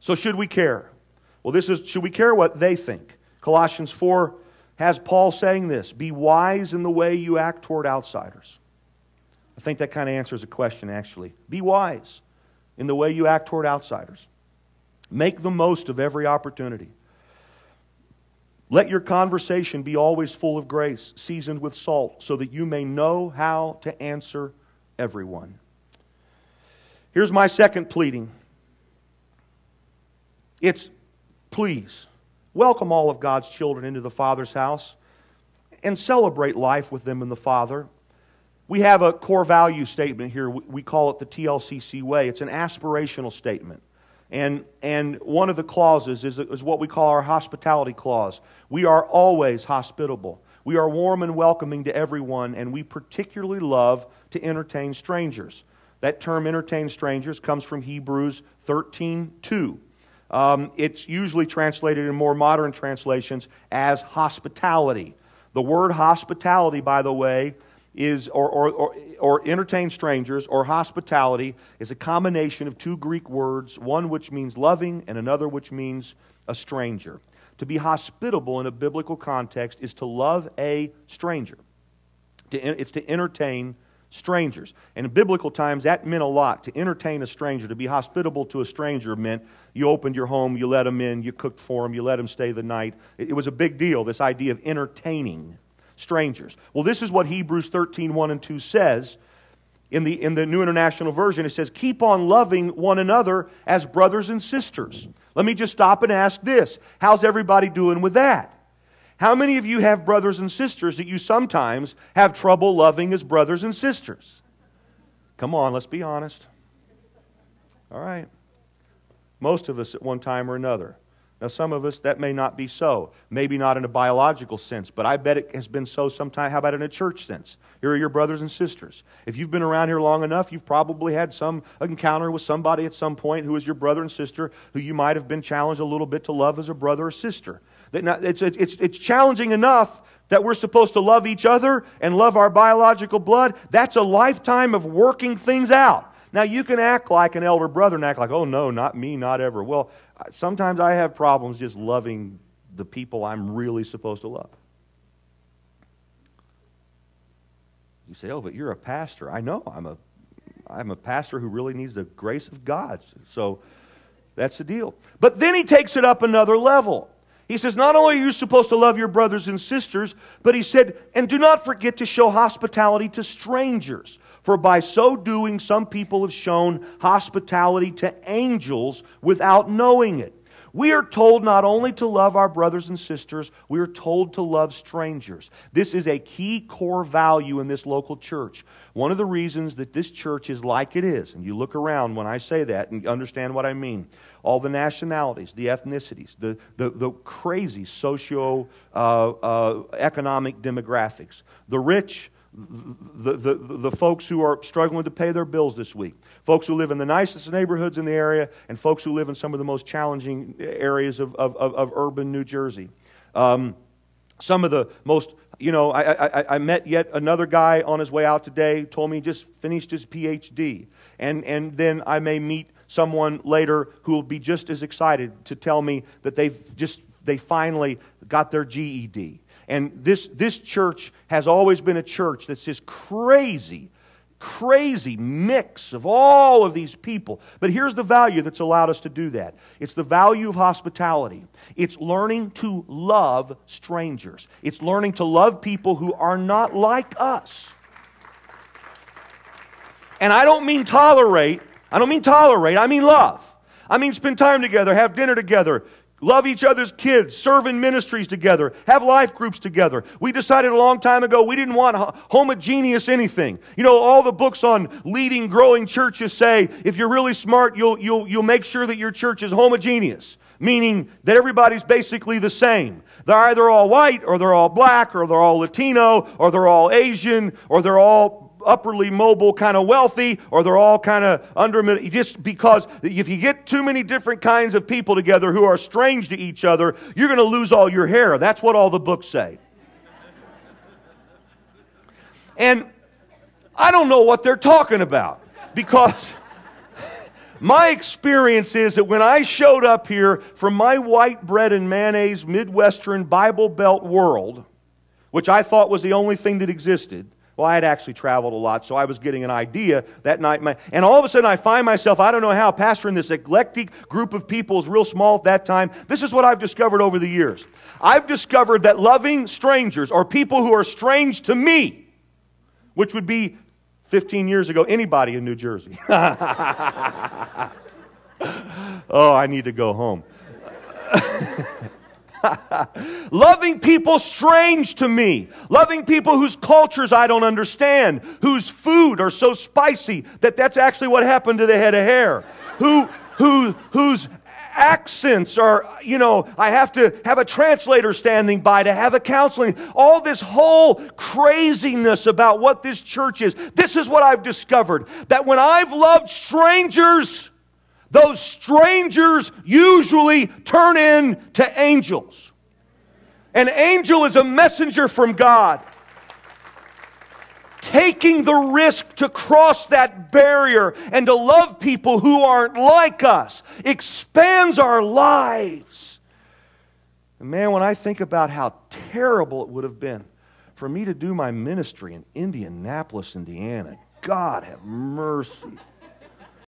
So should we care? Well, should we care what they think? Colossians 4 has Paul saying this, be wise in the way you act toward outsiders. I think that kind of answers the question, actually. Be wise in the way you act toward outsiders. Make the most of every opportunity. Let your conversation be always full of grace, seasoned with salt, so that you may know how to answer everyone. Here's my second pleading. It's, please, welcome all of God's children into the Father's house and celebrate life with them in the Father. We have a core value statement here. We call it the TLCC way. It's an aspirational statement. And one of the clauses is what we call our hospitality clause. We are always hospitable. We are warm and welcoming to everyone, and we particularly love to entertain strangers. That term, entertain strangers, comes from Hebrews 13:2. It's usually translated in more modern translations as hospitality. The word hospitality, by the way, is or entertain strangers or hospitality is a combination of two Greek words, one which means loving and another which means a stranger. To be hospitable in a biblical context is to love a stranger. It's to entertain strangers. And in biblical times, that meant a lot. To entertain a stranger, to be hospitable to a stranger meant you opened your home, you let them in, you cooked for them, you let them stay the night. It was a big deal, this idea of entertaining strangers. Well, this is what Hebrews 13:1 and 2 says. In the New International Version, it says, keep on loving one another as brothers and sisters. Let me just stop and ask this. How's everybody doing with that? How many of you have brothers and sisters that you sometimes have trouble loving as brothers and sisters? Come on, let's be honest. All right. Most of us at one time or another. Now, some of us, that may not be so. Maybe not in a biological sense, but I bet it has been so sometime. How about in a church sense? Here are your brothers and sisters. If you've been around here long enough, you've probably had some encounter with somebody at some point who is your brother and sister who you might have been challenged a little bit to love as a brother or sister. It's challenging enough that we're supposed to love each other and love our biological blood. That's a lifetime of working things out. Now, you can act like an elder brother and act like, oh no, not me, not ever. Well, sometimes I have problems just loving the people I'm really supposed to love. You say, oh, but you're a pastor. I know, I'm a pastor who really needs the grace of God. So that's the deal. But then he takes it up another level. He says, not only are you supposed to love your brothers and sisters, but he said, and do not forget to show hospitality to strangers. For by so doing, some people have shown hospitality to angels without knowing it. We are told not only to love our brothers and sisters, we are told to love strangers. This is a key core value in this local church. One of the reasons that this church is like it is, and you look around when I say that and understand what I mean, all the nationalities, the ethnicities, the crazy socio-economic demographics, the rich, the folks who are struggling to pay their bills this week, folks who live in the nicest neighborhoods in the area, and folks who live in some of the most challenging areas of urban New Jersey. Some of the most, I met yet another guy on his way out today, told me he just finished his PhD. And then I may meet someone later who will be just as excited to tell me that they finally got their GED. And this church has always been a church that's this crazy mix of all of these people. But here's the value that's allowed us to do that. It's the value of hospitality. It's learning to love strangers. It's learning to love people who are not like us. And I don't mean tolerate. I mean love. I mean spend time together, have dinner together, love each other's kids, serve in ministries together, have life groups together. We decided a long time ago we didn't want homogeneous anything. All the books on leading, growing churches say if you're really smart, you'll make sure that your church is homogeneous, meaning that everybody's basically the same. They're either all white, or they're all black, or they're all Latino, or they're all Asian, or they're all upperly mobile, kind of wealthy, or they're all kind of under, just because if you get too many different kinds of people together who are strange to each other, you're going to lose all your hair. That's what all the books say. And I don't know what they're talking about, because My experience is that when I showed up here from my white bread and mayonnaise Midwestern Bible Belt world, which I thought was the only thing that existed, well, I had actually traveled a lot, so I was getting an idea that night. And all of a sudden I find myself, I don't know how, pastoring this eclectic group of people. It was real small at that time. This is what I've discovered over the years. I've discovered that loving strangers, or people who are strange to me, which would be 15 years ago, anybody in New Jersey. Oh, I need to go home. Loving people strange to me. Loving people whose cultures I don't understand. Whose food are so spicy that that's actually what happened to the head of hair. Whose accents are, I have to have a translator standing by to have a counseling. All this whole craziness about what this church is. This is what I've discovered. That when I've loved strangers, those strangers usually turn into angels. An angel is a messenger from God, taking the risk to cross that barrier and to love people who aren't like us expands our lives. And man, when I think about how terrible it would have been for me to do my ministry in Indianapolis, Indiana, God have mercy.